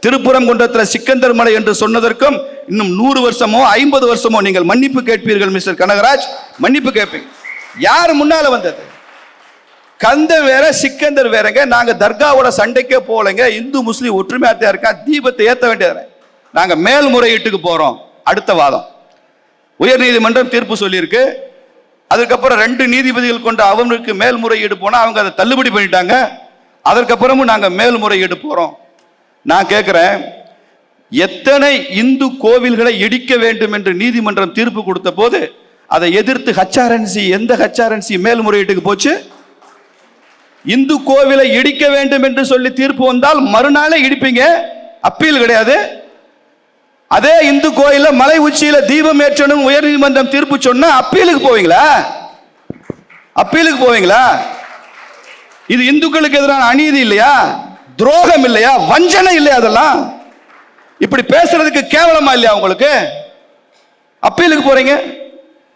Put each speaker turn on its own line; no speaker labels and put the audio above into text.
திருப்புறங்குன்றத்தில் சிக்கந்தர் மலை என்று சொன்னதற்கும் இன்னும் 100 வருஷமோ 50 வருஷமோ நீங்கள் மன்னிப்பு கேட்பீர்கள் மிஸ்டர் கனகராஜ், மன்னிப்பு கேட்பீங்க. யார் முன்னால வந்தது? கந்தர் வேற சிக்கந்தர் வேறங்க. நாங்க தர்காவோட சண்டைக்கே போலங்க. இந்து முஸ்லீம் ஒற்றுமையாத்தான் இருக்கா, தீபத்தை ஏற்ற வேண்டியது. நாங்க மேல்முறையீட்டுக்கு போறோம். அடுத்த வாதம் உயர் நீதிமன்றம் தீர்ப்பு சொல்லியிருக்கு. அதுக்கப்புறம் 2 நீதிபதிகள் கொண்ட அவனுக்கு மேல்முறையீடு போனா அவங்க அதை தள்ளுபடி பண்ணிட்டாங்க. அதற்கப்புறமும் நாங்க மேல்முறையீடு போறோம். நான் கேட்கிறேன், எத்தனை இந்து கோவில்களை இடிக்க வேண்டும் என்று நீதிமன்றம் தீர்ப்பு கொடுத்த போது அதை எதிர்த்து ஹச்ஆர்என்சி, எந்த ஹச்ஆர்என்சி மேல்முறையீட்டுக்கு போச்சு? இந்து கோவிலை இடிக்க வேண்டும் என்று சொல்லி தீர்ப்பு வந்தால் மறுநாளே இடிப்பீங்க, அப்பீல் கிடையாது. அதே இந்து கோயில மலை உச்சியில தீபம் ஏற்றணும் உயர் நீதிமன்றம் தீர்ப்பு சொன்னா அப்பீலுக்கு போவீங்களா? அப்பீலுக்கு போவீங்களா? இது இந்துக்களுக்கு எதிரான அநீதி இல்லையா? துரோகம் இல்லையா? வஞ்சனை இல்லையா? அதெல்லாம் இப்படி பேசுறதுக்கு கேவலமா இல்லையா உங்களுக்கு? அப்பீலுக்கு போறீங்க.